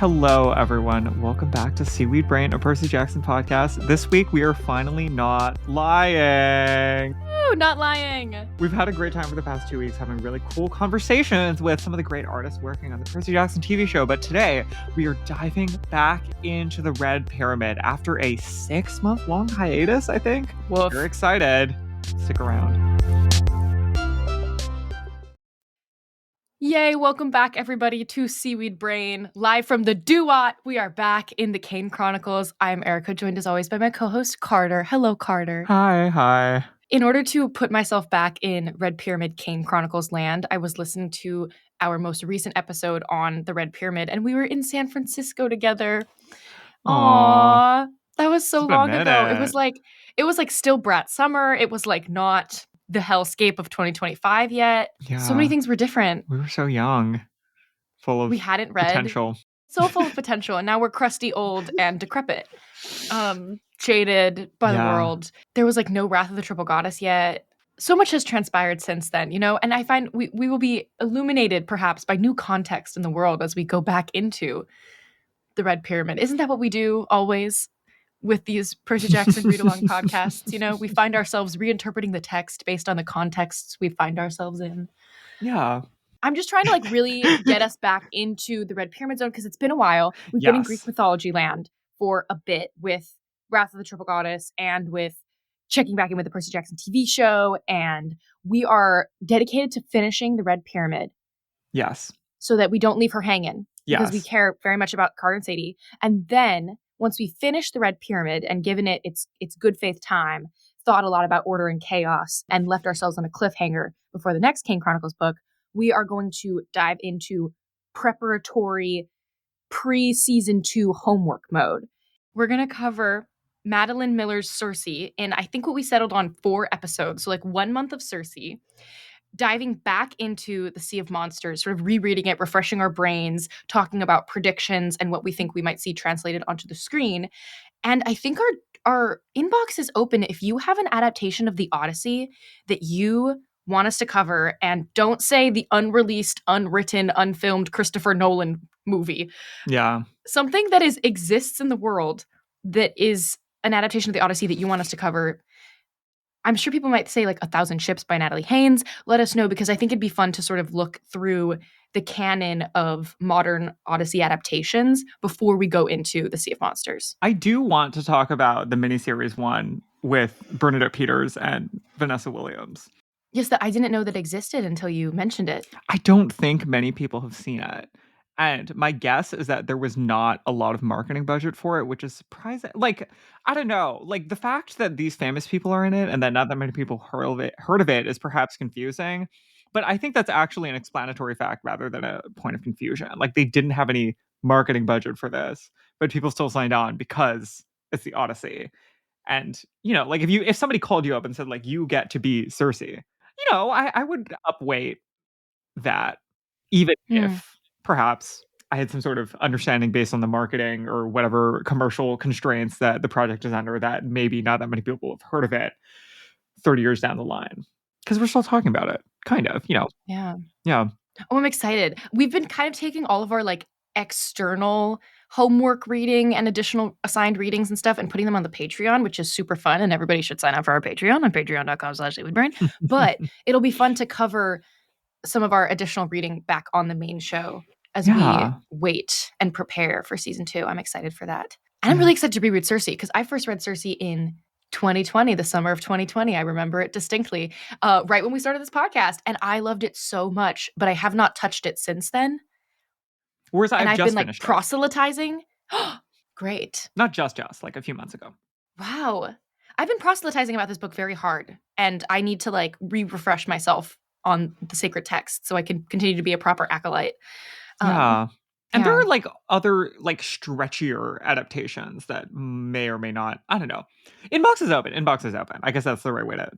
Hello, everyone. Welcome back to Seaweed Brain, a Percy Jackson podcast. This week, we are finally not lying. Woo, not lying. We've had a great time for the past 2 weeks having really cool conversations with some of the great artists working on the Percy Jackson TV show. But today, we are diving back into the Red Pyramid after a 6-month-long hiatus, I think. Woof. We're excited. Stick around. Yay, welcome back everybody to Seaweed Brain, live from the DUAT. We are back in the Kane Chronicles. I'm Erica, joined as always by my co-host Carter. Hello, Carter. Hi. In order to put myself back in Red Pyramid Kane Chronicles land, I was listening to our most recent episode on the Red Pyramid, and we were in San Francisco together. Aww. That was so long ago. It was like still Brat Summer. It was like not the hellscape of 2025 yet. Yeah. So many things were different. We were so young, full of we hadn't read potential. So full of potential, and now we're crusty, old, and decrepit, jaded by the world. There was like no Wrath of the Triple Goddess yet. So much has transpired since then, and I find we will be illuminated perhaps by new context in the world as we go back into the Red Pyramid. Isn't that what we do always with these Percy Jackson read-along podcasts? We find ourselves reinterpreting the text based on the contexts we find ourselves in. Yeah. I'm just trying to really get us back into the Red Pyramid Zone because it's been a while. We've been in Greek mythology land for a bit with Wrath of the Triple Goddess and with checking back in with the Percy Jackson TV show. And we are dedicated to finishing the Red Pyramid. Yes. So that we don't leave her hanging. Because we care very much about Carter and Sadie. And then once we finish the Red Pyramid and given it its good faith time, thought a lot about order and chaos, and left ourselves on a cliffhanger before the next Kane Chronicles book, we are going to dive into preparatory pre-season 2 homework mode. We're going to cover Madeline Miller's Circe in, I think what we settled on 4 episodes. So like 1 month of Circe, diving back into the Sea of Monsters, sort of rereading it, refreshing our brains, talking about predictions and what we think we might see translated onto the screen. And I think our inbox is open if you have an adaptation of the Odyssey that you want us to cover, and don't say the unreleased, unwritten, unfilmed Christopher Nolan movie. Yeah. Something that exists in the world that is an adaptation of the Odyssey that you want us to cover. I'm sure people might say like 1,000 Ships by Natalie Haynes. Let us know, because I think it'd be fun to sort of look through the canon of modern Odyssey adaptations before we go into the Sea of Monsters. I do want to talk about the miniseries one with Bernadette Peters and Vanessa Williams. Yes, that I didn't know that existed until you mentioned it. I don't think many people have seen it. And my guess is that there was not a lot of marketing budget for it, which is surprising. Like, I don't know. Like, the fact that these famous people are in it and that not that many people heard of it is perhaps confusing. But I think that's actually an explanatory fact rather than a point of confusion. Like, they didn't have any marketing budget for this, but people still signed on because it's the Odyssey. And, like if somebody called you up and said, like, you get to be Circe, I would upweight that, even if perhaps I had some sort of understanding based on the marketing or whatever commercial constraints that the project is under, that maybe not that many people have heard of it 30 years down the line. Because we're still talking about it, kind of, Yeah. Yeah. Oh, I'm excited. We've been kind of taking all of our like external homework reading and additional assigned readings and stuff and putting them on the Patreon, which is super fun. And everybody should sign up for our Patreon on patreon.com/seaweedbrain. But it'll be fun to cover some of our additional reading back on the main show as we wait and prepare for season 2. I'm excited for that. And I'm really excited to reread Circe, because I first read Circe in 2020, the summer of 2020. I remember it distinctly, right when we started this podcast. And I loved it so much, but I have not touched it since then. Whereas I've just been like proselytizing. Great. Not just like a few months ago. Wow. I've been proselytizing about this book very hard, and I need to like refresh myself on the sacred text so I can continue to be a proper acolyte. And there are like other like stretchier adaptations that may or may not. I don't know. Inbox is open. I guess that's the right way to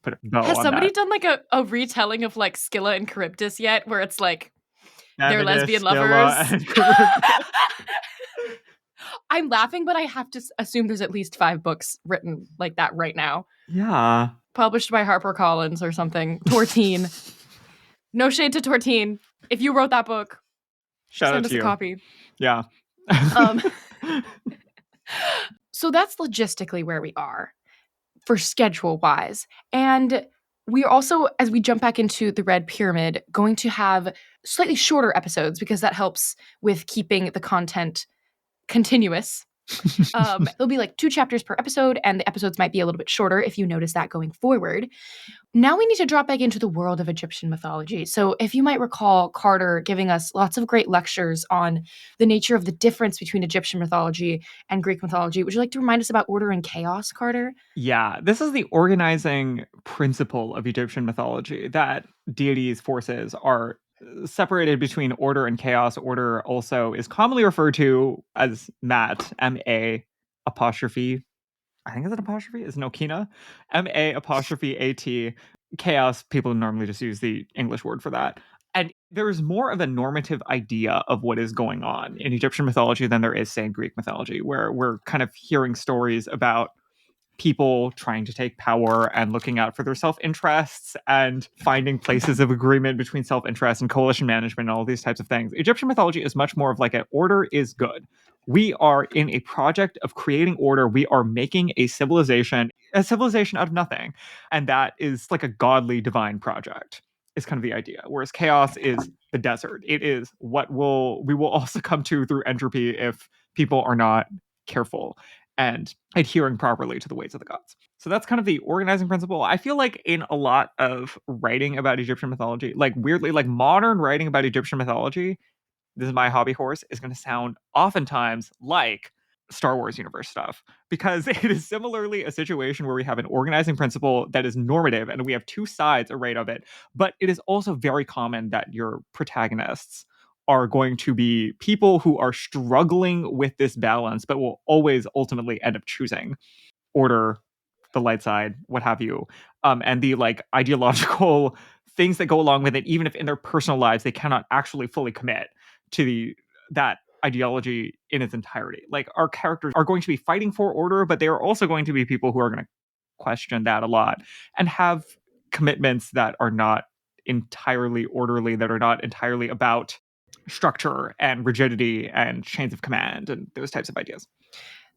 put it. Has somebody done like a retelling of like Scylla and Charybdis yet, where it's like they're lesbian lovers? I'm laughing, but I have to assume there's at least 5 books written like that right now. Yeah. Published by HarperCollins or something. Tortine. No shade to Tortine. If you wrote that book, send us a copy. Yeah. Um, so that's logistically where we are for schedule-wise. And we are also, as we jump back into the Red Pyramid, going to have slightly shorter episodes because that helps with keeping the content continuous. There'll be like 2 chapters per episode, and the episodes might be a little bit shorter if you notice that going forward. Now we need to drop back into the world of Egyptian mythology. So if you might recall Carter giving us lots of great lectures on the nature of the difference between Egyptian mythology and Greek mythology, would you like to remind us about order and chaos, Carter? Yeah, this is the organizing principle of Egyptian mythology, that deities' forces are separated between order and chaos. Order also is commonly referred to as Mat, M-A apostrophe, I think it's an apostrophe, it's no Kina, M-A apostrophe A-T. Chaos, people normally just use the English word for that. And there's more of a normative idea of what is going on in Egyptian mythology than there is, say, in Greek mythology, where we're kind of hearing stories about people trying to take power and looking out for their self-interests and finding places of agreement between self-interest and coalition management and all these types of things. Egyptian mythology is much more of like an order is good. We are in a project of creating order. We are making a civilization out of nothing. And that is like a godly divine project is kind of the idea. Whereas chaos is the desert. It is what we will also come to through entropy if people are not careful and adhering properly to the ways of the gods. So that's kind of the organizing principle. I feel like in a lot of writing about Egyptian mythology, like weirdly, like modern writing about Egyptian mythology, this is my hobby horse, is going to sound oftentimes like Star Wars universe stuff because it is similarly a situation where we have an organizing principle that is normative and we have two sides arrayed of it. But it is also very common that your protagonists are going to be people who are struggling with this balance, but will always ultimately end up choosing order, the light side, what have you, and the like ideological things that go along with it, even if in their personal lives they cannot actually fully commit to that ideology in its entirety. Like our characters are going to be fighting for order, but they are also going to be people who are going to question that a lot and have commitments that are not entirely orderly, that are not entirely about structure and rigidity and chains of command and those types of ideas.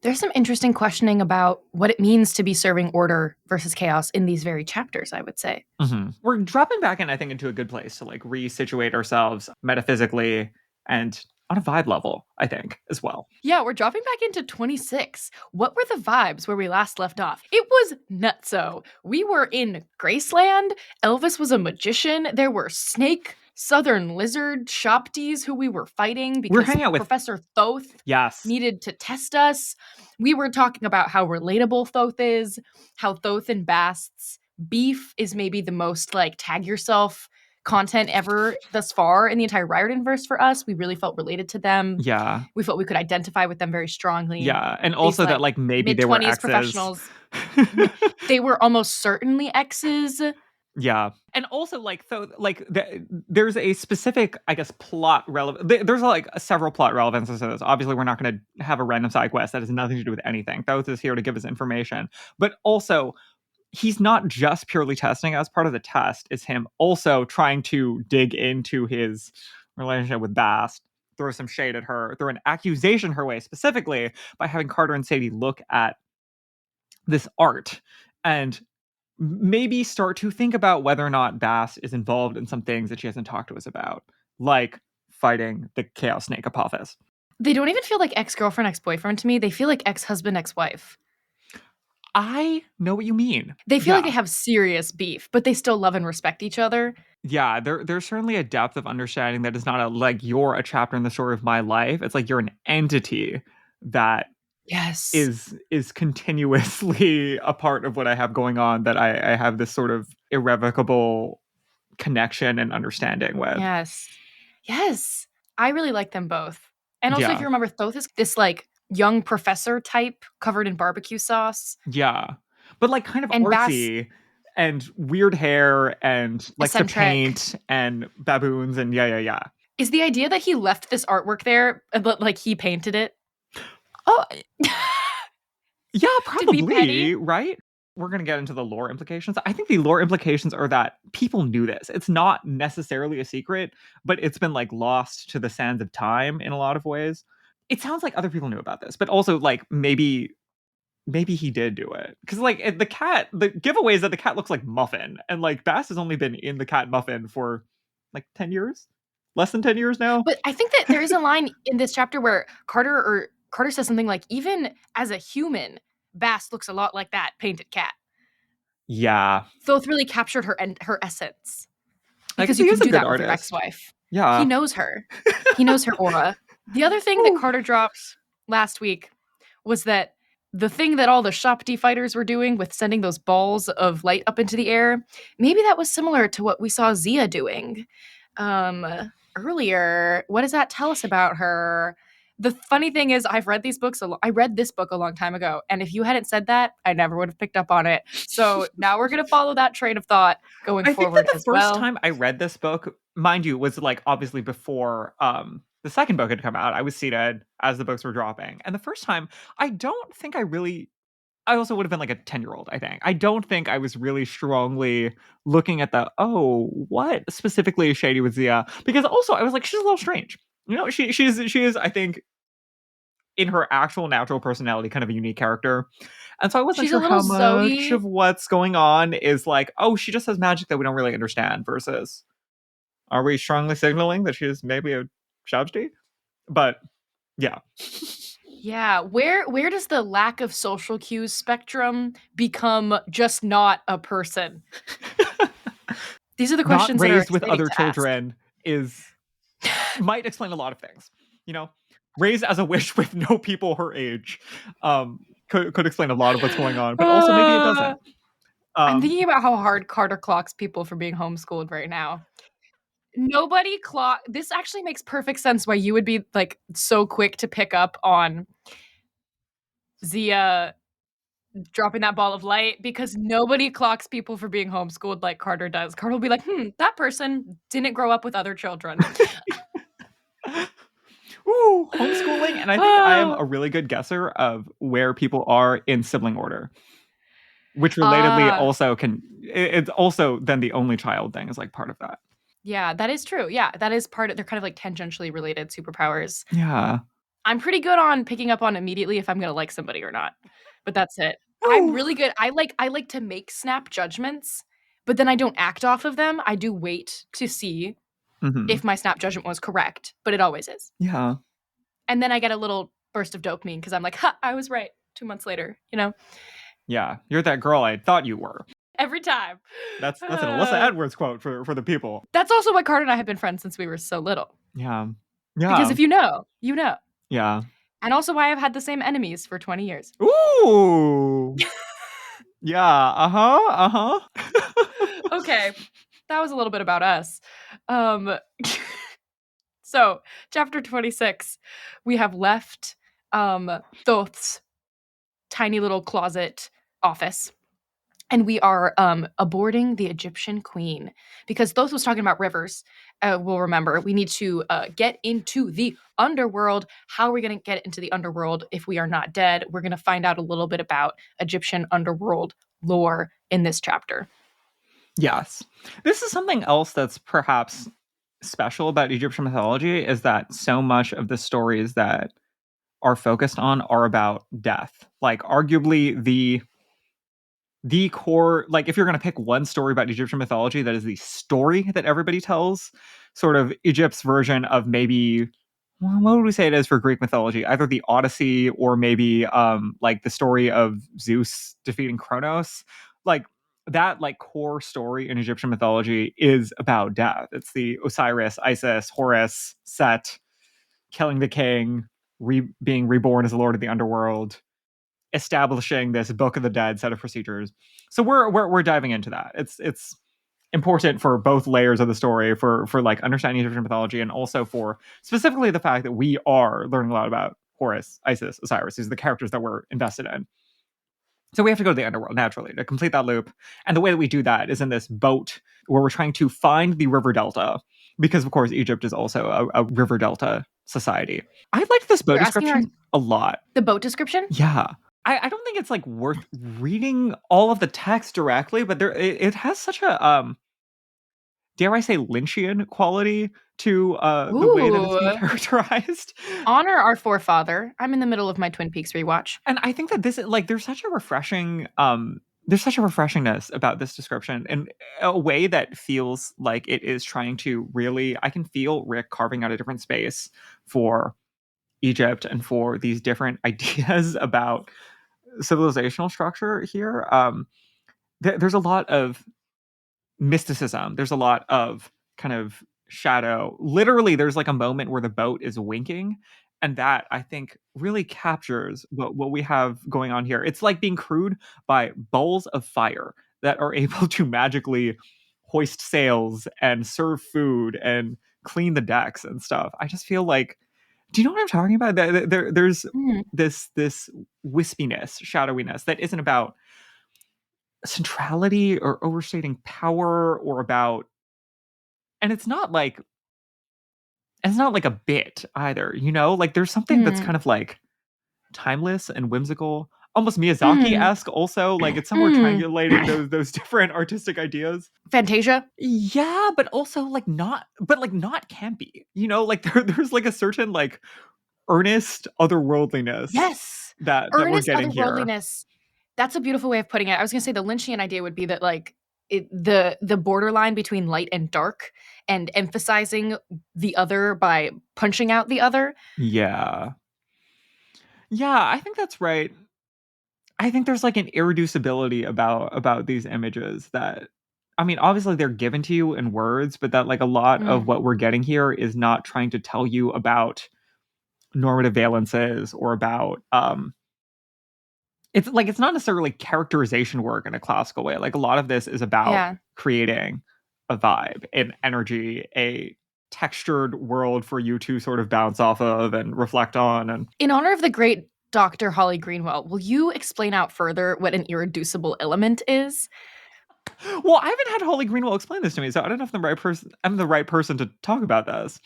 There's some interesting questioning about what it means to be serving order versus chaos in these very chapters, I would say. Mm-hmm. We're dropping back in, I think, into a good place to like resituate ourselves metaphysically and on a vibe level, I think, as well. Yeah, we're dropping back into 26. What were the vibes where we last left off? It was nutso. We were in Graceland. Elvis was a magician. There were snake, southern lizard, shopties who we were fighting because we're hanging out with Professor Thoth yes. needed to test us. We were talking about how relatable Thoth is, how Thoth and Bast's beef is maybe the most like tag yourself content ever thus far in the entire Riordan verse for us. We really felt related to them. Yeah. We felt we could identify with them very strongly. Yeah. And also These, that like maybe they were exes. Professionals. They were almost certainly exes. Yeah. And also like so like there's a specific, I guess, plot relevant. There's like several plot relevances to this. Obviously, we're not going to have a random side quest that has nothing to do with anything. Thoth is here to give us information. But also he's not just purely testing as part of the test. It's him also trying to dig into his relationship with Bast, throw some shade at her, throw an accusation her way, specifically by having Carter and Sadie look at this art and maybe start to think about whether or not Bast is involved in some things that she hasn't talked to us about, like fighting the Chaos Snake Apophis. They don't even feel like ex-girlfriend, ex-boyfriend to me. They feel like ex-husband, ex-wife. I know what you mean. They feel like they have serious beef, but they still love and respect each other. Yeah, there's certainly a depth of understanding that is not a like you're a chapter in the story of my life. It's like you're an entity that is continuously a part of what I have going on, that I have this sort of irrevocable connection and understanding with. Yes. I really like them both. And also, if you remember, Thoth is this like young professor type covered in barbecue sauce. Yeah. But like kind of and artsy and weird hair and likes to paint and baboons and yeah. Is the idea that he left this artwork there, but like he painted it? Oh. Yeah, probably, right? We're going to get into the lore implications. I think the lore implications are that people knew this. It's not necessarily a secret, but it's been like lost to the sands of time in a lot of ways. it sounds like other people knew about this, but also like maybe he did do it because like the giveaway is that the cat looks like Muffin, and like Bass has only been in the cat Muffin for like 10 years, less than 10 years now. But I think that there is a line in this chapter where Carter says something like, even as a human, Bass looks a lot like that painted cat. Yeah, Thoth really captured her essence, because because he you is can a do good that with your artist. ex-wife. Yeah, He knows her. He knows her aura. The other thing that Carter dropped last week was that the thing that all the Shopti fighters were doing with sending those balls of light up into the air, maybe that was similar to what we saw Zia doing earlier. What does that tell us about her? The funny thing is, I read this book a long time ago, and if you hadn't said that, I never would have picked up on it. So now we're gonna follow that train of thought going I think that forward the as first well. time I read this book, mind you, was like obviously before the second book had come out. I was seated as the books were dropping, and the first time, I don't think I also would have been like a 10-year-old, I think. I don't think I was really strongly looking at what specifically is shady with Zia, because also I was like, she's a little strange. You know, she is, I think, in her actual natural personality, kind of a unique character. And so I wasn't She's a sure little how much Zoe. of what's going on is like, oh, she just has magic that we don't really understand, versus are we strongly signaling that she is maybe a Shabsti? But yeah. Yeah, where does the lack of social cues spectrum become just not a person? These are the Not questions that are raised with exciting other to ask. children is might explain a lot of things. You know, raised as a witch with no people her age, could explain a lot of what's going on, but also maybe it Uh, doesn't. I'm Um, thinking about how hard Carter clocks people for being homeschooled right now. Nobody clock this actually makes perfect sense why you would be like so quick to pick up on Zia dropping that ball of light, because nobody clocks people for being homeschooled like Carter does. Carter will be like, that person didn't grow up with other children. ooh, homeschooling, and I think I am Oh. a really good guesser of where people are in sibling order, which relatedly Ah, also it's also then the only child thing is like part of that. yeah, that is true. Yeah, that is part of, they're kind of like tangentially related superpowers. Yeah. I'm pretty good on picking up on immediately if I'm gonna like somebody or not, but that's it. I'm Ooh. really good. I like to make snap judgments, but then I don't act off of them. I do wait to see Hmm. if my snap judgment was correct, but it always is. Yeah. And then I get a little burst of dopamine because I'm like, ha, I was right 2 months later, Yeah. You're that girl I thought you were. every time. That's an Alyssa Edwards quote for the people. That's also why Carter and I have been friends since we were so little. Yeah. Because Yeah. if you know, you know. Yeah. And also why I've had the same enemies for 20 years. Ooh. Yeah. Uh-huh. Uh-huh. Okay, that was a little bit about us. Um, so, chapter 26, we have left Thoth's tiny little closet office, and we are aborting the Egyptian queen, because Thoth was talking about rivers. We'll remember we need to get into the underworld. How are we going to get into the underworld if we are not dead? We're going to find out a little bit about Egyptian underworld lore in this chapter. Yes. This is something else that's perhaps special about Egyptian mythology, is that so much of the stories that are focused on are about death. Like arguably the core, like if you're going to pick one story about Egyptian mythology that is the story that everybody tells, sort of Egypt's version of maybe, well, what would we say it is for Greek mythology? Either the Odyssey or maybe like the story of Zeus defeating Kronos. Like that like core story in Egyptian mythology is about death. It's the Osiris, Isis, Horus, Set killing the king, being reborn as the Lord of the Underworld, establishing this Book of the Dead set of procedures. So we're diving into that. It's important for both layers of the story, for like understanding Egyptian mythology, and also for specifically the fact that we are learning a lot about Horus, Isis, Osiris. These are the characters that we're invested in. So we have to go to the underworld naturally to complete that loop. And the way that we do that is in this boat where we're trying to find the river delta, because of course Egypt is also a river delta society. I liked this boat You're asking description a lot. the boat description? Yeah. I don't think it's like worth reading all of the text directly, but it has such a dare I say, Lynchian quality to the way that it's being Ooh. characterized. Honor our forefather. I'm in the middle of my Twin Peaks rewatch. And I think that this like there's such a refreshingness about this description in a way that feels like it is trying to really I can feel Rick carving out a different space for Egypt and for these different ideas about civilizational structure here. There's a lot of mysticism. There's a lot of kind of shadow. Literally, there's like a moment where the boat is winking. And that I think really captures what we have going on here. It's like being crewed by bowls of fire that are able to magically hoist sails and serve food and clean the decks and stuff. I just feel like, do you know what I'm talking about? There's Mm. this wispiness, shadowiness that isn't about centrality or overstating power or about and it's not like a bit either, you know? Like there's something that's Mm. kind of like timeless and whimsical, almost Mm. Miyazaki-esque also, like it's somewhere Mm. triangulating those different artistic ideas. Fantasia? Yeah, but also like not campy. You know, like there's like a certain like earnest otherworldliness Yes. that we're Earnest getting here. otherworldliness. That's a beautiful way of putting it. I was gonna say the Lynchian idea would be that like the borderline between light and dark and emphasizing the other by punching out the other. Yeah. Yeah, I think that's right. I think there's like an irreducibility about these images that I mean, obviously they're given to you in words, but that like a lot of Mm. what we're getting here is not trying to tell you about normative valences or about it's like it's not necessarily characterization work in a classical way. Like a lot of this is about Yeah. creating a vibe, an energy, a textured world for you to sort of bounce off of and reflect on and In honor of the great Dr. Holly Greenwell, will you explain out further what an irreducible element is? well, I haven't had Holly Greenwell explain this to me, so I don't know if I'm the right person to talk about this.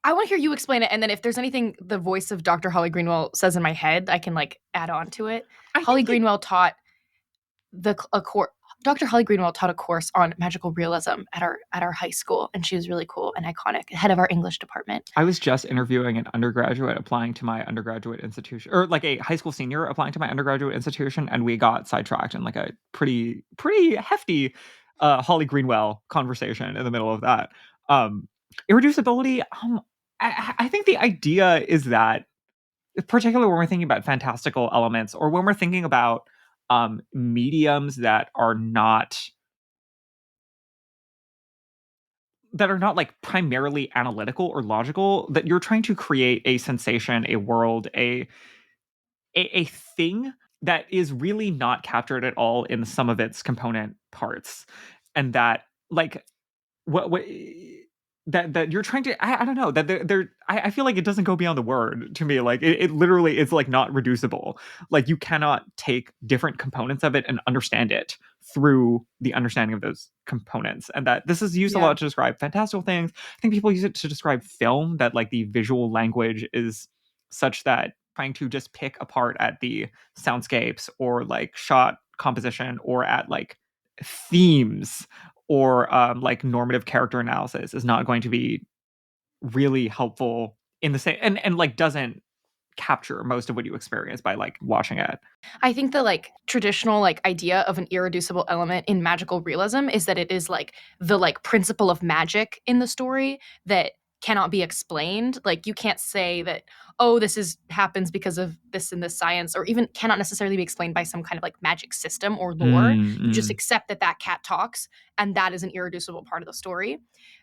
I want to hear you explain it, and then if there's anything the voice of Dr. Holly Greenwell says in my head, I can like add on to it. I Holly think it Greenwell taught a course. Dr. Holly Greenwell taught a course on magical realism at our high school, and she was really cool and iconic, head of our English department. I was just interviewing an undergraduate applying to my undergraduate institution, or like a high school senior applying to my undergraduate institution, and we got sidetracked in like a pretty hefty Holly Greenwell conversation in the middle of that. Irreducibility. I think the idea is that, particularly when we're thinking about fantastical elements, or when we're thinking about mediums that are not like primarily analytical or logical, that you're trying to create a sensation, a world, a thing that is really not captured at all in some of its component parts, and that like what that you're trying to I don't know that I feel like it doesn't go beyond the word to me. Like it literally is like not reducible. Like you cannot take different components of it and understand it through the understanding of those components. And that this is used a Yeah. lot to describe fantastical things. I think people use it to describe film, that like the visual language is such that trying to just pick apart at the soundscapes or like shot composition or at like themes or like normative character analysis is not going to be really helpful in the same and like doesn't capture most of what you experience by like watching it. I think the like traditional like idea of an irreducible element in magical realism is that it is like the like principle of magic in the story that cannot be explained. Like you can't say that, oh, this is happens because of this and this science, or even cannot necessarily be explained by some kind of like magic system or lore. You just Mm. accept that that cat talks, and that is an irreducible part of the story.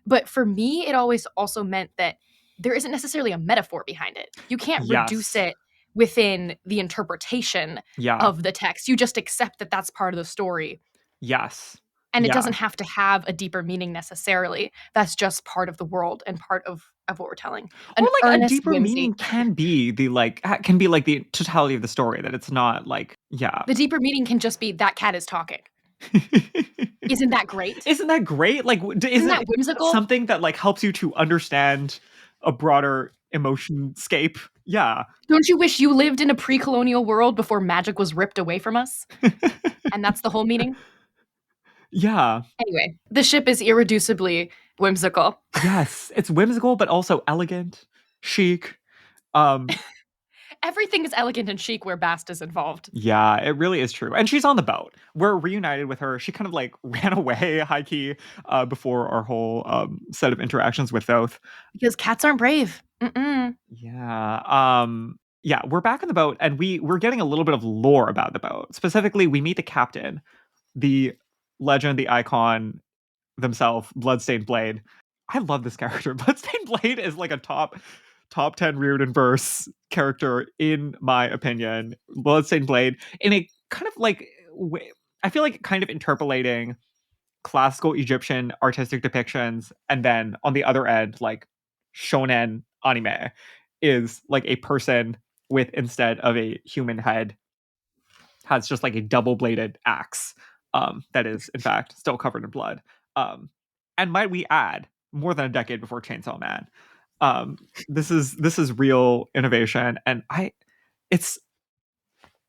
But for me, it always also meant that there isn't necessarily a metaphor behind it. You can't reduce Yes. it within the interpretation Yeah. of the text. You just accept that that's part of the story. Yes. And it Yeah. doesn't have to have a deeper meaning necessarily. That's just part of the world and part of what we're telling. Or An like a earnest deeper whimsy. meaning can be the like can be like the totality of the story, that it's not like yeah. The deeper meaning can just be that cat is talking. Isn't that great? Isn't that great? Like, Isn't isn't that it whimsical? something that like helps you to understand a broader emotion scape? Yeah. Don't you wish you lived in a pre-colonial world before magic was ripped away from us? And that's the whole meaning? Yeah. Anyway, the ship is irreducibly whimsical. Yes, it's whimsical, but also elegant, chic. Everything is elegant and chic where Bast is involved. Yeah, it really is true. And she's on the boat. We're reunited with her. She kind of like ran away high key before our whole set of interactions with Thoth. Because cats aren't brave. Mm-mm. Yeah. Yeah, we're back on the boat and we're getting a little bit of lore about the boat. Specifically, we meet the captain, the legend, the icon themselves, Bloodstained Blade. I love this character. Bloodstained Blade is like a top 10 Reardon verse character in my opinion. Bloodstained Blade in a kind of like I feel like kind of interpolating classical Egyptian artistic depictions and then on the other end like shonen anime is like a person with instead of a human head has just like a double-bladed axe that is in fact still covered in blood. Um, and might we add, more than a decade before Chainsaw Man. This is real innovation, and it's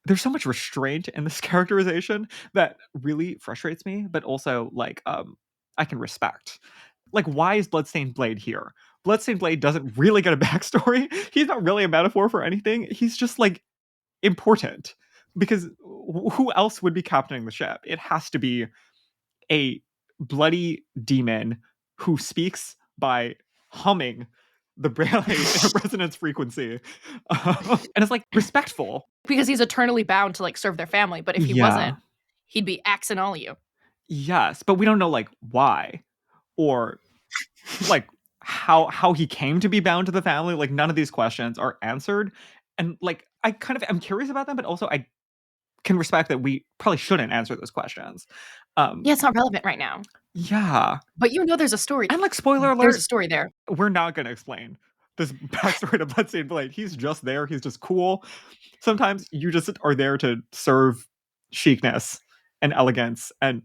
there's so much restraint in this characterization that really frustrates me, but also like I can respect. Like, why is Bloodstained Blade here? Bloodstained Blade doesn't really get a backstory. He's not really a metaphor for anything. He's just like important because who else would be captaining the ship? It has to be a bloody demon who speaks by humming the braille in a resonance frequency and it's like respectful Because he's eternally bound to like serve their family. But if he yeah wasn't, he'd be axing all of you. yes but we don't know like why or like how he came to be bound to the family. Like none of these questions are answered and like I kind of am curious about them but also I can respect that we probably shouldn't answer those questions. Yeah, it's not relevant right now. Yeah. But you know there's a story. And like spoiler There's a alert, story there. we're not gonna explain this backstory to Bloodstained Blade. He's just there, he's just cool. Sometimes you just are there to serve chicness and elegance and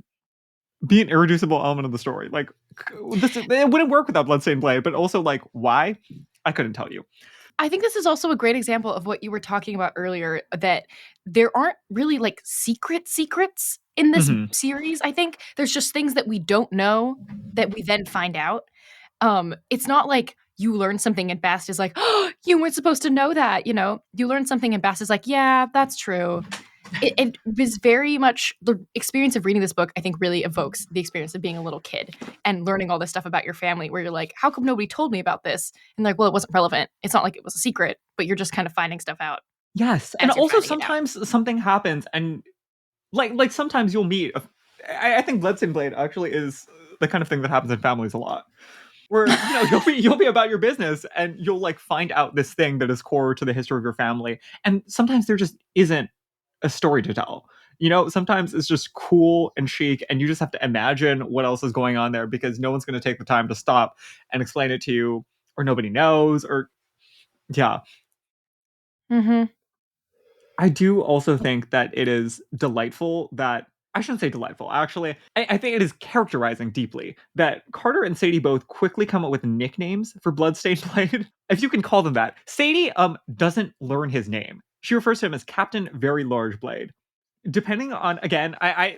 be an irreducible element of the story. Like it wouldn't work without Bloodstained Blade, but also like why? I couldn't tell you. I think this is also a great example of what you were talking about earlier, that there aren't really like secrets in this Mhm. series. I think there's just things that we don't know that we then find out. It's not like you learn something and Bast is like, oh, you weren't supposed to know that, you know? You learn something and Bast is like, yeah, that's true. It was very much the experience of reading this book, I think, really evokes the experience of being a little kid and learning all this stuff about your family where you're like, how come nobody told me about this? And like, well, it wasn't relevant. It's not like it was a secret, but you're just kind of finding stuff out Yes, and as you're also finding it out. sometimes something happens and like sometimes you'll meet I think Bloodstained Blade actually is the kind of thing that happens in families a lot. Where you'll be about your business and you'll like find out this thing that is core to the history of your family and sometimes there just isn't a story to tell. Sometimes it's just cool and chic and you just have to imagine what else is going on there because no one's going to take the time to stop and explain it to you or nobody knows or yeah. Mm-hmm. I do also think that it is delightful that I shouldn't say delightful. Actually, I think it is characterizing deeply that Carter and Sadie both quickly come up with nicknames for Bloodstained Blade, if you can call them that. Sadie doesn't learn his name. She refers to him as Captain Very Large Blade. Depending on again, I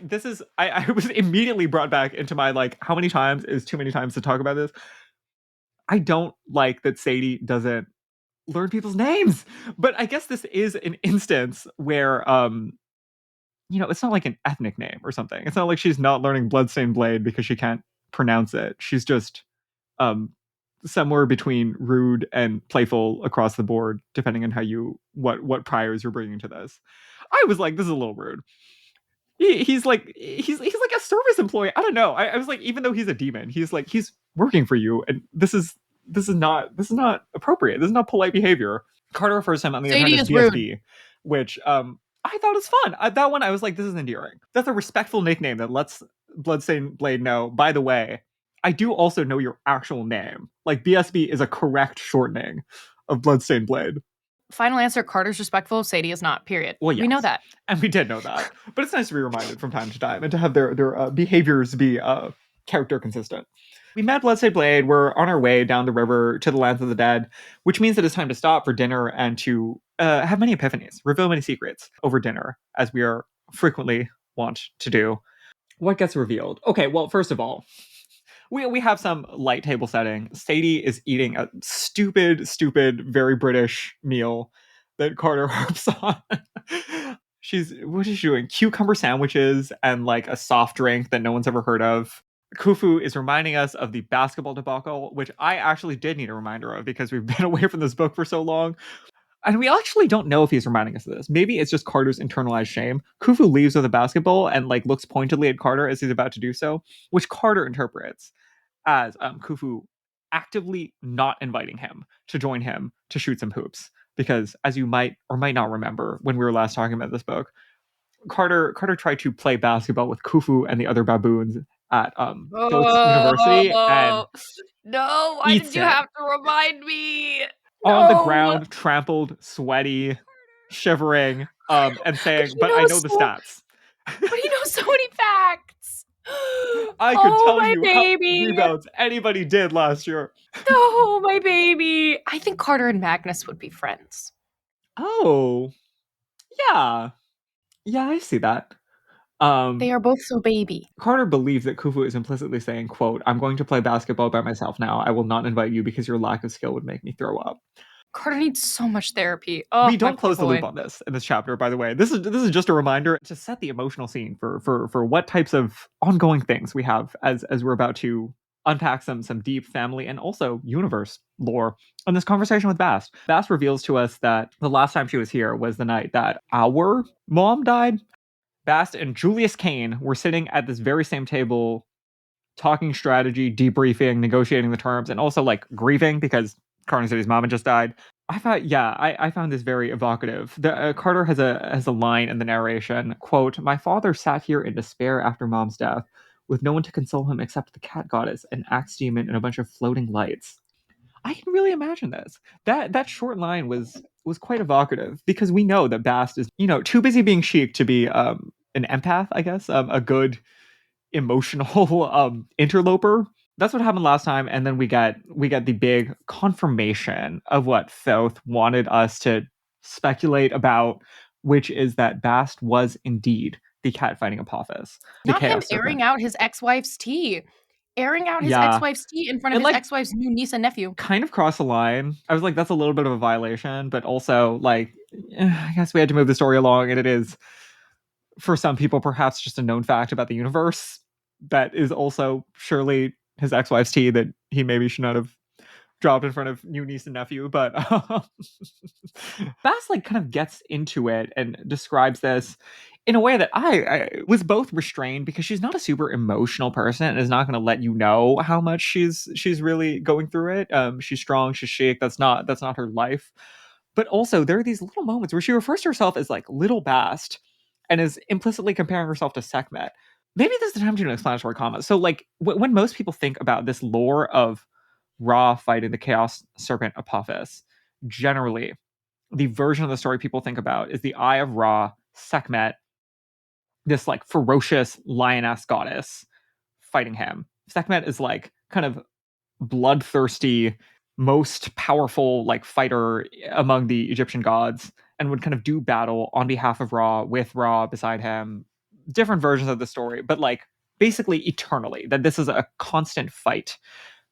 was immediately brought back into my like how many times is too many times to talk about this. I don't like that Sadie doesn't learn people's names, but I guess this is an instance where it's not like an ethnic name or something. It's not like she's not learning Bloodstained Blade because she can't pronounce it. She's just um somewhere between rude and playful across the board, depending on how you what priors you're bringing to this. I was like, this is a little rude. He's like a service employee. I don't know. I was like, even though he's a demon, he's working for you, and this is not appropriate. This is not polite behavior. Carter refers to him on the other hand Sadie as is rude. BSB, which I thought was fun. That one I was like, this is endearing. That's a respectful nickname that lets Bloodstained Blade know. By the way, I do also know your actual name. Like BSB is a correct shortening of Bloodstained Blade. Final answer, Carter's respectful, Sadie is not, period. Well, We know yes, that. and we did know that, but it's nice to be reminded from time to time and to have their behaviors be character consistent. We met Bloodstained Blade. We're on our way down the river to the lands of the dead, which means that it's time to stop for dinner and to have many epiphanies, reveal many secrets over dinner, as we are frequently wont to do. what gets revealed? Okay, well, first of all, we have some light table setting. Sadie is eating a stupid, very British meal that Carter harps on. What is she doing? Cucumber sandwiches and like a soft drink that no one's ever heard of. Khufu is reminding us of the basketball debacle, which I actually did need a reminder of because we've been away from this book for so long. And we actually don't know if he's reminding us of this. Maybe it's just Carter's internalized shame. Khufu leaves with a basketball and like looks pointedly at Carter as he's about to do so, which Carter interprets as Khufu actively not inviting him to join him to shoot some hoops. Because as you might or might not remember when we were last talking about this book, Carter tried to play basketball with Khufu and the other baboons at Thoth's university and Oh, no, why did eats you it have to remind me? on the No. ground, trampled, sweaty, shivering, and But saying, he "But I knows know the so stats." but he knows so many facts. I could Oh, tell my you how many baby. rebounds anybody did last year. Oh, my baby. I think Carter and Magnus would be friends. Oh, yeah. Yeah, I see that. They are both so baby. Carter believes that Khufu is implicitly saying, quote, "I'm going to play basketball by myself now. I will not invite you because your lack of skill would make me throw up." Carter needs so much therapy. Oh, We my don't poor close the loop boy. on this in this chapter, by the way. This is just a reminder to set the emotional scene for what types of ongoing things we have as we're about to unpack some deep family and also universe lore in this conversation with Bast. Bast reveals to us that the last time she was here was the night that our mom died. Bast and Julius Kane were sitting at this very same table talking strategy, debriefing, negotiating the terms, and also like grieving because Carter and Sadie's mom had just died. I found this very evocative. Carter has a line in the narration, quote, "My father sat here in despair after mom's death, with no one to console him except the cat goddess, an axe demon, and a bunch of floating lights." I can really imagine this. That short line was quite evocative because we know that Bast is, too busy being chic to be an empath, I guess, a good emotional interloper. That's what happened last time, and then we get the big confirmation of what Thoth wanted us to speculate about, which is that Bast was indeed the cat fighting Apophis, the Not him Chaos airing Serpent. out his ex-wife's tea. Airing out his Yeah, ex-wife's tea in front of it his like ex-wife's new niece and nephew. kind of crossed the line. I was like, that's a little bit of a violation, but also like, I guess we had to move the story along, and it is for some people perhaps just a known fact about the universe that is also surely his ex-wife's tea that he maybe should not have dropped in front of new niece and nephew. But Bass like kind of gets into it and describes this in a way that I was both restrained because she's not a super emotional person and is not going to let you know how much she's really going through it. She's strong, she's chic. That's not her life. But also there are these little moments where she refers to herself as like Little Bast and is implicitly comparing herself to Sekhmet. Maybe this is the time to do an explanatory comment. So like when most people think about this lore of Ra fighting the Chaos Serpent Apophis, generally the version of the story people think about is the Eye of Ra, Sekhmet, this like ferocious lioness goddess fighting him. Sekhmet is like kind of bloodthirsty, most powerful like fighter among the Egyptian gods and would kind of do battle on behalf of Ra with Ra beside him. Different versions of the story, but like basically eternally, that this is a constant fight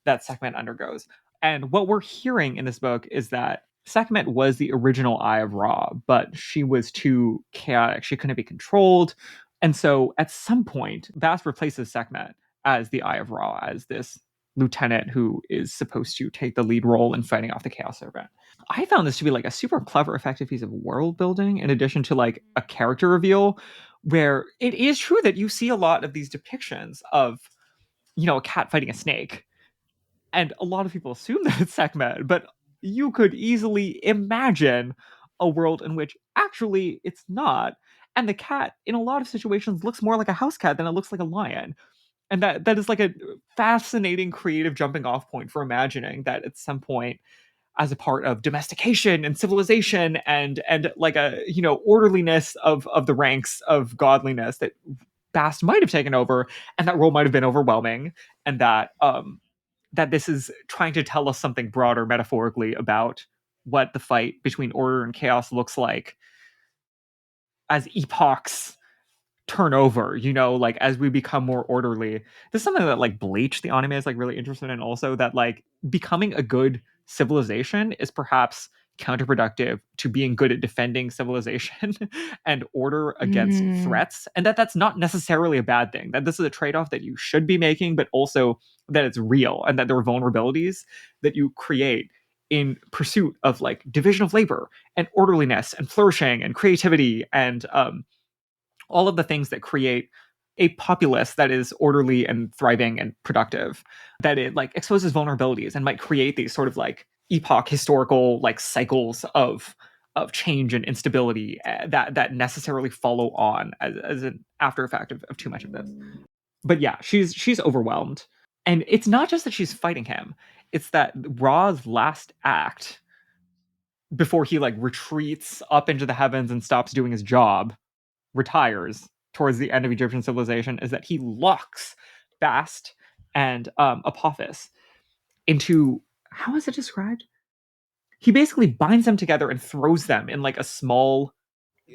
that Sekhmet undergoes. And what we're hearing in this book is that Sekhmet was the original Eye of Ra, but she was too chaotic. She couldn't be controlled. And so at some point, Bast replaces Sekhmet as the Eye of Ra, as this lieutenant who is supposed to take the lead role in fighting off the Chaos Serpent. I found this to be like a super clever, effective piece of world building in addition to like a character reveal where it is true that you see a lot of these depictions of, a cat fighting a snake and a lot of people assume that it's Sekhmet, but you could easily imagine a world in which actually it's not. And the cat, in a lot of situations, looks more like a house cat than it looks like a lion. And that is like a fascinating creative jumping off point for imagining that at some point, as a part of domestication and civilization and like a orderliness of the ranks of godliness, that Bast might have taken over, and that role might have been overwhelming, and that this is trying to tell us something broader metaphorically about what the fight between order and chaos looks like as epochs turn over, like as we become more orderly. This is something that like Bleach, the anime, is like really interested in also, that like becoming a good civilization is perhaps counterproductive to being good at defending civilization and order against threats, and that's not necessarily a bad thing, that this is a trade-off that you should be making, but also that it's real and that there are vulnerabilities that you create in pursuit of like division of labor and orderliness and flourishing and creativity and all of the things that create a populace that is orderly and thriving and productive, that it like exposes vulnerabilities and might create these sort of like epoch historical like cycles of change and instability that necessarily follow on as an after effect of too much of this. But yeah, she's overwhelmed. And it's not just that she's fighting him, it's that Ra's last act before he like retreats up into the heavens and stops doing his job, retires towards the end of Egyptian civilization, is that he locks Bast and Apophis into, how is it described? He basically binds them together and throws them in like a small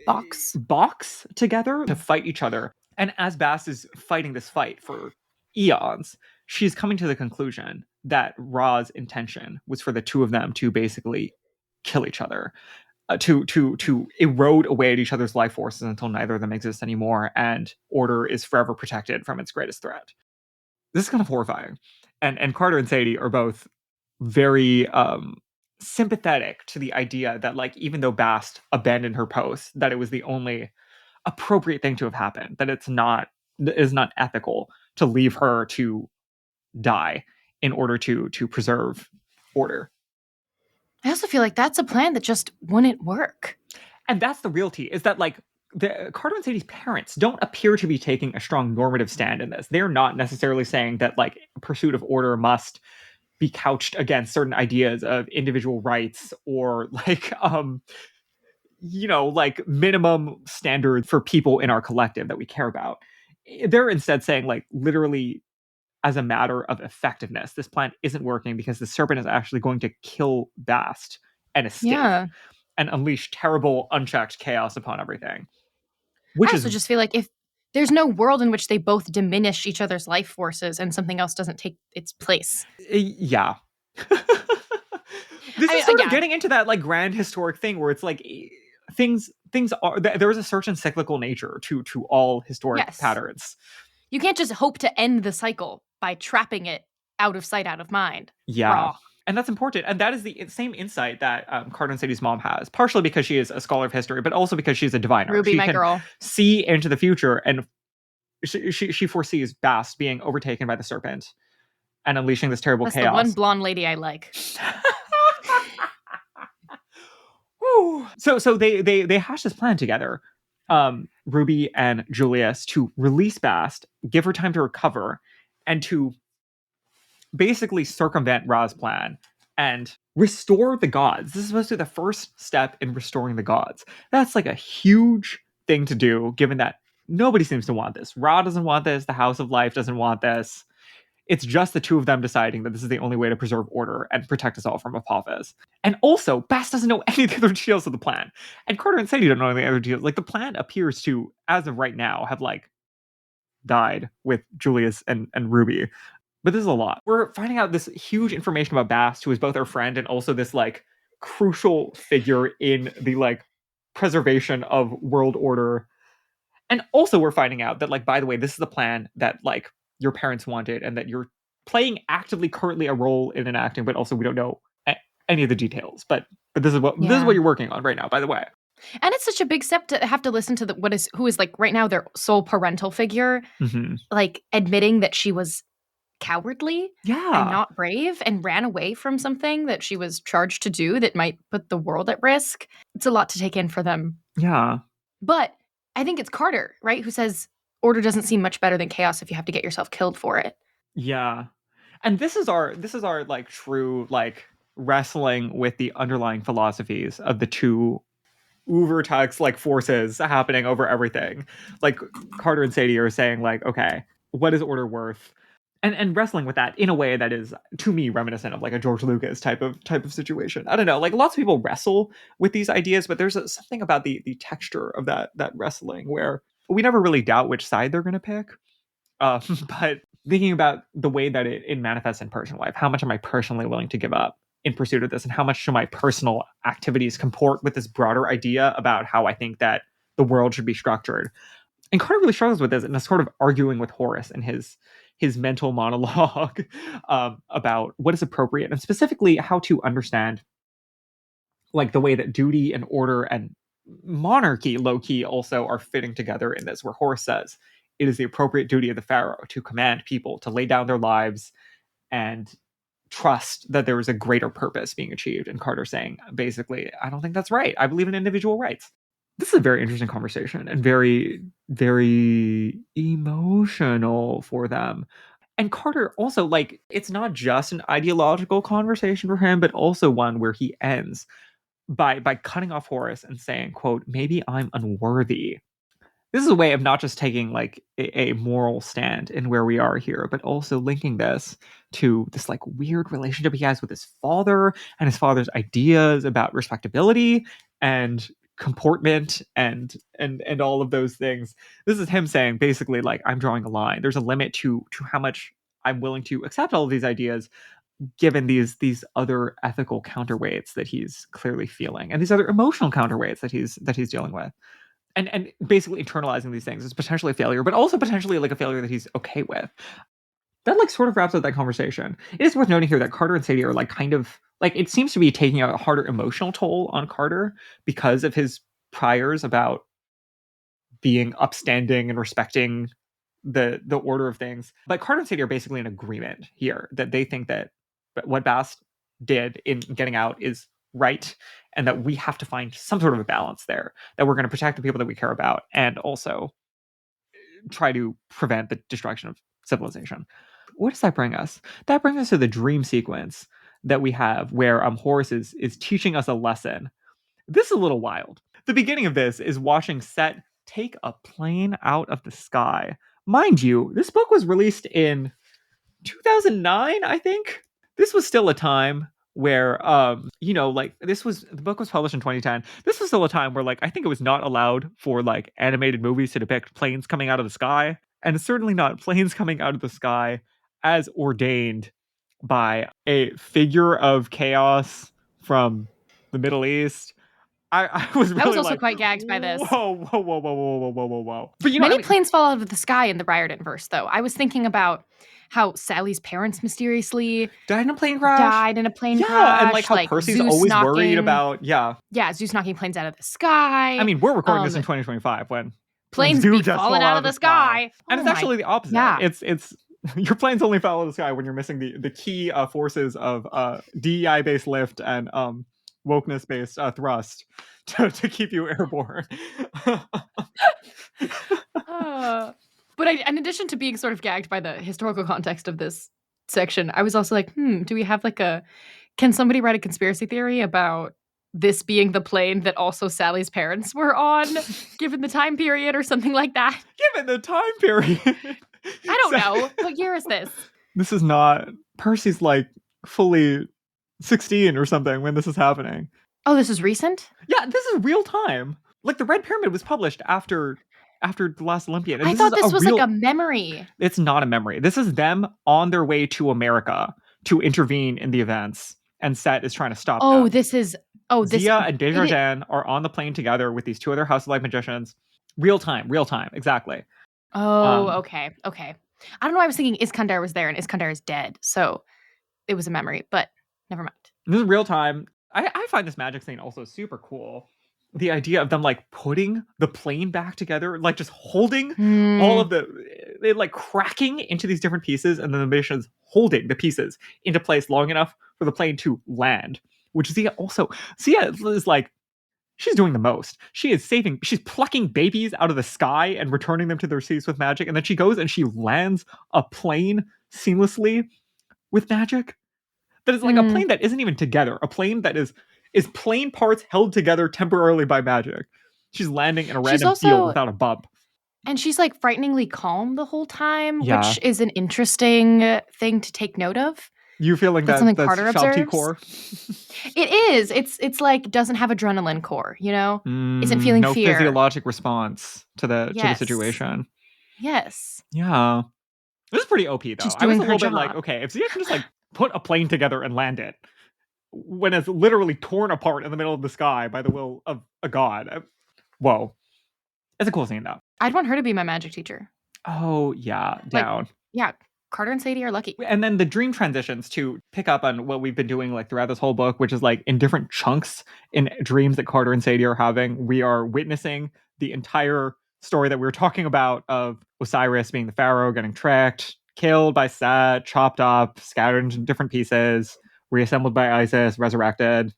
box together to fight each other. And as Bast is fighting this fight for eons, she's coming to the conclusion that Ra's intention was for the two of them to basically kill each other, to erode away at each other's life forces until neither of them exists anymore, and order is forever protected from its greatest threat. This is kind of horrifying, and Carter and Sadie are both very sympathetic to the idea that like even though Bast abandoned her post, that it was the only appropriate thing to have happened, that it is not ethical to leave her to die in order to preserve order. I also feel like that's a plan that just wouldn't work. And that's the reality, is that like the Carter and Sadie's parents don't appear to be taking a strong normative stand in this. They're not necessarily saying that like pursuit of order must be couched against certain ideas of individual rights or like like minimum standards for people in our collective that we care about. They're instead saying like literally, as a matter of effectiveness, this plan isn't working because the serpent is actually going to kill Bast and escape and unleash terrible, unchecked chaos upon everything. I also just feel like if there's no world in which they both diminish each other's life forces and something else doesn't take its place. Yeah. This is sort of getting into that like grand historic thing where it's like things are, there is a certain cyclical nature to all historic patterns. You can't just hope to end the cycle by trapping it out of sight, out of mind. Yeah. Raw. And that's important. And that is the same insight that Carter and Sadie's mom has, partially because she is a scholar of history, but also because she's a diviner. Ruby, she my can girl. See into the future, and she foresees Bast being overtaken by the serpent and unleashing this terrible chaos. That's the one blonde lady I like. So they hash this plan together, Ruby and Julius, to release Bast, give her time to recover, and to basically circumvent Ra's plan and restore the gods. This is supposed to be the first step in restoring the gods. That's like a huge thing to do, given that nobody seems to want this. Ra doesn't want this. The House of Life doesn't want this. It's just the two of them deciding that this is the only way to preserve order and protect us all from Apophis. And also, Bast doesn't know any of the other details of the plan. And Carter and Sadie don't know any of the other details. Like, the plan appears to, as of right now, have, like, died with Julius and Ruby. But this is a lot. We're finding out this huge information about Bast, who is both our friend and also this, like, crucial figure in the, like, preservation of world order. And also we're finding out that, like, by the way, this is the plan that, like, your parents wanted, and that you're playing actively currently a role in enacting, but also we don't know any of the details. But this is what you're working on right now, by the way. And it's such a big step to have to listen to who is like right now their sole parental figure, like admitting that she was cowardly and not brave and ran away from something that she was charged to do that might put the world at risk. It's a lot to take in for them. Yeah. But I think it's Carter, right, who says order doesn't seem much better than chaos if you have to get yourself killed for it. Yeah. And this is our like true like wrestling with the underlying philosophies of the two Ubertex like forces happening over everything. Like Carter and Sadie are saying like, okay, what is order worth? And wrestling with that in a way that is, to me, reminiscent of like a George Lucas type of situation. I don't know, like lots of people wrestle with these ideas, but there's something about the texture of that wrestling where We never really doubt which side they're going to pick. But thinking about the way that it manifests in personal life, how much am I personally willing to give up in pursuit of this? And how much should my personal activities comport with this broader idea about how I think that the world should be structured? And Carter really struggles with this and is sort of arguing with Horace in his mental monologue about what is appropriate and specifically how to understand like the way that duty and order and monarchy low key also are fitting together in this, where Horace says it is the appropriate duty of the pharaoh to command people to lay down their lives and trust that there is a greater purpose being achieved. And Carter saying basically, I don't think that's right. I believe in individual rights. This is a very interesting conversation and very, very emotional for them. And Carter also, like, it's not just an ideological conversation for him, but also one where he ends by cutting off Horace and saying, quote, maybe I'm unworthy. This is a way of not just taking like a moral stand in where we are here, but also linking this to this like weird relationship he has with his father and his father's ideas about respectability and comportment and all of those things. This is him saying basically like I'm drawing a line. There's a limit to how much I'm willing to accept all of these ideas given these other ethical counterweights that he's clearly feeling and these other emotional counterweights that he's dealing with. And basically internalizing these things is potentially a failure, but also potentially like a failure that he's okay with. That like sort of wraps up that conversation. It is worth noting here that Carter and Sadie are like kind of like it seems to be taking a harder emotional toll on Carter because of his priors about being upstanding and respecting the order of things. But Carter and Sadie are basically in agreement here that they think that what Bast did in getting out is right, and that we have to find some sort of a balance there, that we're going to protect the people that we care about and also try to prevent the destruction of civilization. What does that bring us? That brings us to the dream sequence that we have where Horace is teaching us a lesson. This is a little wild. The beginning of this is watching Set take a plane out of the sky. Mind you, this book was released in 2009, I think. This was still a time where like the book was published in 2010. This was still a time where like I think it was not allowed for like animated movies to depict planes coming out of the sky, and certainly not planes coming out of the sky as ordained by a figure of chaos from the Middle East. I was I was really also like, quite gagged by this. whoa, whoa, whoa, whoa, whoa, whoa, whoa, whoa, whoa. But many planes fall out of the sky in the Briarden verse, though. I was thinking about how Sally's parents mysteriously died in a plane crash. Yeah, and like how Percy's Zeus always worried about Zeus knocking planes out of the sky. I mean, we're recording this in 2025 when planes do be just falling out of the sky. And it's actually the opposite. Yeah. It's your planes only fall out of the sky when you're missing the key forces of DEI based lift and wokeness based thrust to keep you airborne. But in addition to being sort of gagged by the historical context of this section, I was also like, do we have can somebody write a conspiracy theory about this being the plane that also Sally's parents were on, given the time period or something like that? Given the time period? I don't know. What year is this? This is not... Percy's like fully 16 or something when this is happening. Oh, this is recent? Yeah, this is real time. Like the Red Pyramid was published after The Last Olympian. And I thought this was like a memory. It's not a memory. This is them on their way to America to intervene in the events, and Set is trying to stop them. Zia and Desjardins are on the plane together with these two other House of Light magicians. Real time, exactly. Oh, okay. I don't know why I was thinking Iskandar was there and Iskandar is dead, so it was a memory, but never mind. This is real time. I find this magic scene also super cool. The idea of them like putting the plane back together, like just holding all of they like cracking into these different pieces, and then the magicians holding the pieces into place long enough for the plane to land. Which Zia is like, she's doing the most. She's plucking babies out of the sky and returning them to their seats with magic, and then she goes and she lands a plane seamlessly with magic. That is like a plane that isn't even together. A plane that is plane parts held together temporarily by magic. She's landing in a random field without a bump. And she's like frighteningly calm the whole time, which is an interesting thing to take note of. You feeling That's something that's Carter Shop T observes. core? It is. It's like doesn't have adrenaline core, you know? Isn't feeling No fear. physiologic response to the Yes. situation. Yes. Yeah. This is pretty OP though. She's I was doing a her little bit like, job. okay, if Zia can just like put a plane together and land it when it's literally torn apart in the middle of the sky by the will of a god. Whoa. It's a cool scene though. I'd want her to be my magic teacher. Oh yeah, down. Like, yeah, Carter and Sadie are lucky. And then the dream transitions to pick up on what we've been doing like throughout this whole book, which is like in different chunks in dreams that Carter and Sadie are having. We are witnessing the entire story that we were talking about of Osiris being the pharaoh, getting tricked, killed by Set, chopped up, scattered into different pieces, reassembled by Isis, resurrected,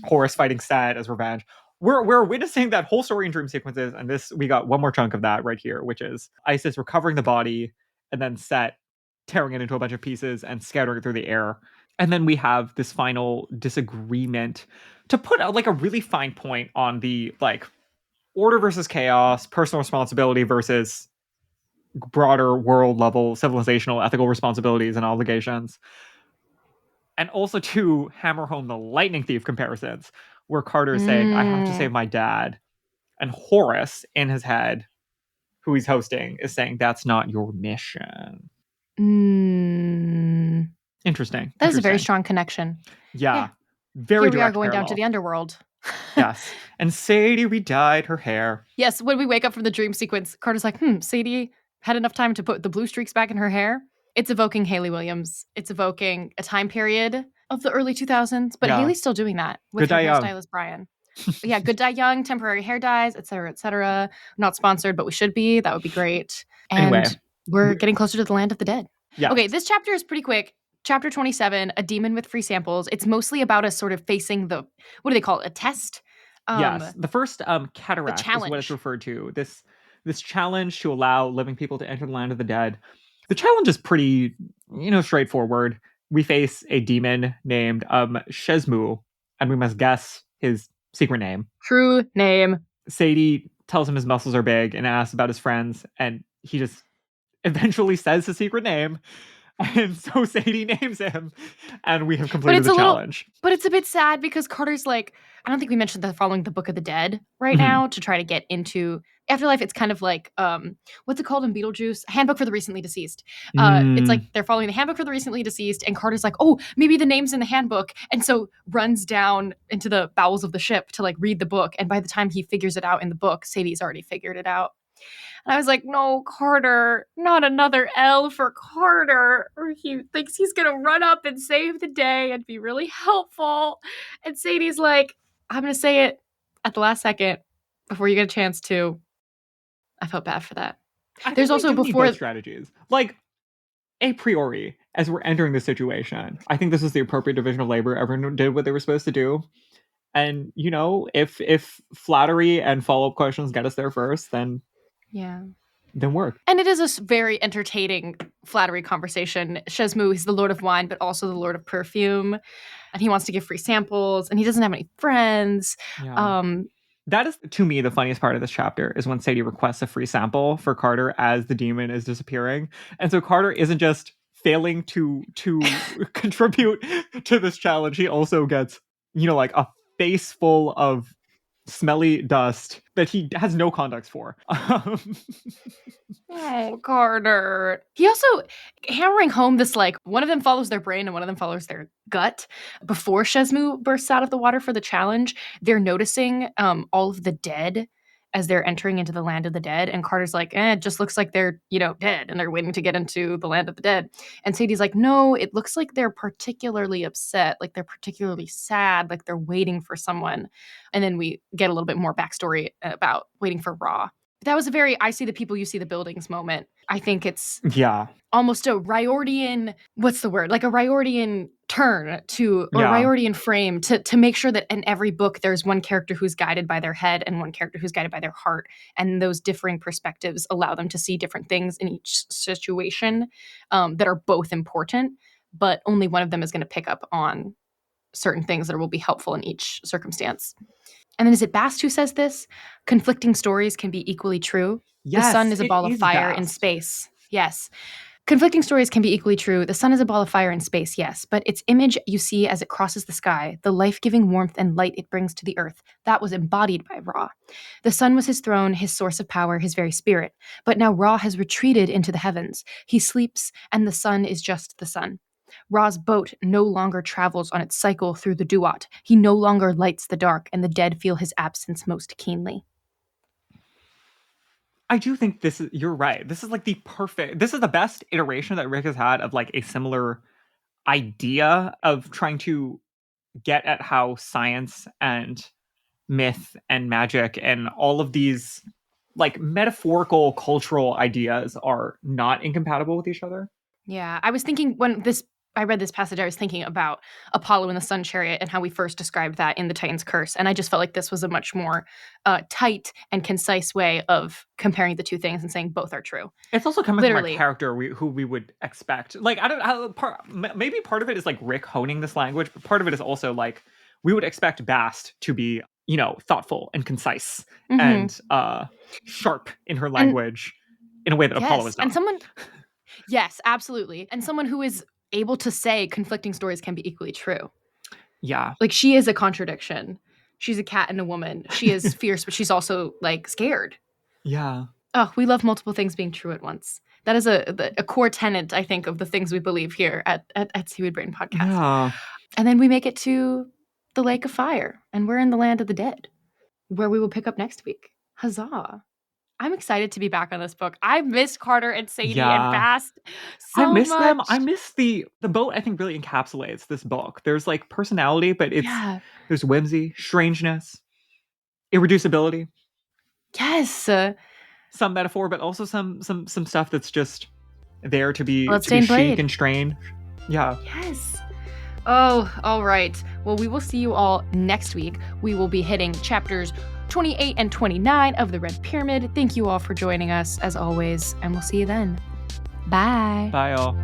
Horus fighting Set as revenge. We're witnessing that whole story in dream sequences, and this we got one more chunk of that right here, which is Isis recovering the body, and then Set tearing it into a bunch of pieces and scattering it through the air. And then we have this final disagreement to put out like a really fine point on the like order versus chaos, personal responsibility versus broader world level civilizational ethical responsibilities and obligations. And also to hammer home the lightning thief comparisons, where Carter is saying, I have to save my dad. And Horus, in his head, who he's hosting, is saying, that's not your mission. Interesting. That is a very strong connection. Yeah. Very Here we are direct going parallel. down to the underworld. Yes. And Sadie re-dyed her hair. Yes, when we wake up from the dream sequence, Carter's like, Sadie had enough time to put the blue streaks back in her hair. It's evoking Hayley Williams. It's evoking a time period of the early 2000s, but yeah. Hayley's still doing that with her hairstylist, Brian. Yeah, good dye young, temporary hair dyes, etc., etc. Not sponsored, but we should be. That would be great. And anyway, we're getting closer to the land of the dead. Yeah. Okay, this chapter is pretty quick. Chapter 27, A Demon with Free Samples. It's mostly about us sort of facing the, what do they call it, a test? Yes, the first cataract is what it's referred to. This challenge to allow living people to enter the land of the dead. The challenge is pretty, straightforward. We face a demon named Shesmu, and we must guess his secret name. True name. Sadie tells him his muscles are big and asks about his friends, and he just eventually says his secret name. And so Sadie names him, and we have completed the challenge. But it's a bit sad because Carter's like, I don't think we mentioned that following the Book of the Dead right now to try to get into Afterlife. It's kind of like, what's it called in Beetlejuice? Handbook for the Recently Deceased. It's like they're following the Handbook for the Recently Deceased, and Carter's like, oh, maybe the name's in the handbook. And so runs down into the bowels of the ship to like read the book. And by the time he figures it out in the book, Sadie's already figured it out. And I was like, no, Carter, not another L for Carter. Or he thinks he's going to run up and save the day and be really helpful. And Sadie's like, I'm going to say it at the last second before you get a chance to. I felt bad for that. There's also before strategies. Like, a priori, as we're entering this situation, I think this is the appropriate division of labor. Everyone did what they were supposed to do. And, if flattery and follow-up questions get us there first, then work. And it is a very entertaining flattery conversation. Shesmu is the Lord of Wine, but also the Lord of Perfume. And he wants to give free samples, and he doesn't have any friends. Yeah. That is, to me, the funniest part of this chapter is when Sadie requests a free sample for Carter as the demon is disappearing. And so Carter isn't just failing to contribute to this challenge. He also gets, like a face full of smelly dust that he has no context for. Oh, Carter. He also hammering home this, like, one of them follows their brain and one of them follows their gut. Before Shesmu bursts out of the water for the challenge, they're noticing all of the dead as they're entering into the land of the dead. And Carter's like, it just looks like they're, dead and they're waiting to get into the land of the dead. And Sadie's like, no, it looks like they're particularly upset, like they're particularly sad, like they're waiting for someone. And then we get a little bit more backstory about waiting for Ra. That was a very I see the people, you see the buildings moment. I think it's almost a Riordian, what's the word? Like a Riordian turn to, or Riordian frame to make sure that in every book there's one character who's guided by their head and one character who's guided by their heart. And those differing perspectives allow them to see different things in each situation that are both important, but only one of them is going to pick up on certain things that will be helpful in each circumstance. And then is it Bast who says this? Conflicting stories can be equally true. Yes, the sun is a ball of fire in space. Yes. Conflicting stories can be equally true. The sun is a ball of fire in space, yes, but its image you see as it crosses the sky, the life-giving warmth and light it brings to the earth, that was embodied by Ra. The sun was his throne, his source of power, his very spirit. But now Ra has retreated into the heavens. He sleeps, and the sun is just the sun. Ra's boat no longer travels on its cycle through the DUAT. He no longer lights the dark, and the dead feel his absence most keenly. I do think you're right. This is like this is the best iteration that Rick has had of like a similar idea of trying to get at how science and myth and magic and all of these like metaphorical cultural ideas are not incompatible with each other. Yeah, I was thinking when I read this passage, I was thinking about Apollo and the Sun Chariot and how we first described that in the Titan's Curse. And I just felt like this was a much more tight and concise way of comparing the two things and saying both are true. It's also coming from a character who we would expect. Like, I don't maybe part of it is like Rick honing this language, but part of it is also like we would expect Bast to be, thoughtful and concise and sharp in her language in a way that Apollo is not. And someone, yes, absolutely. And someone who is able to say conflicting stories can be equally true. Yeah. Like, she is a contradiction. She's a cat and a woman. She is fierce, but she's also like scared. Yeah. Oh, we love multiple things being true at once. That is a core tenet, I think, of the things we believe here at Seaweed Brain Podcast. Yeah. And then we make it to the Lake of Fire, and we're in the land of the dead, where we will pick up next week. Huzzah. I'm excited to be back on this book. I miss Carter and Sadie and Bast so much. I miss them. I miss the boat. I think really encapsulates this book. There's like personality, but there's whimsy, strangeness, irreducibility. Yes. Some metaphor, but also some stuff that's just there to be chic and strange. Yeah. Yes. Oh, all right. Well, we will see you all next week. We will be hitting chapters 28 and 29 of the Red Pyramid. Thank you all for joining us, as always, and we'll see you then. Bye. Bye, all.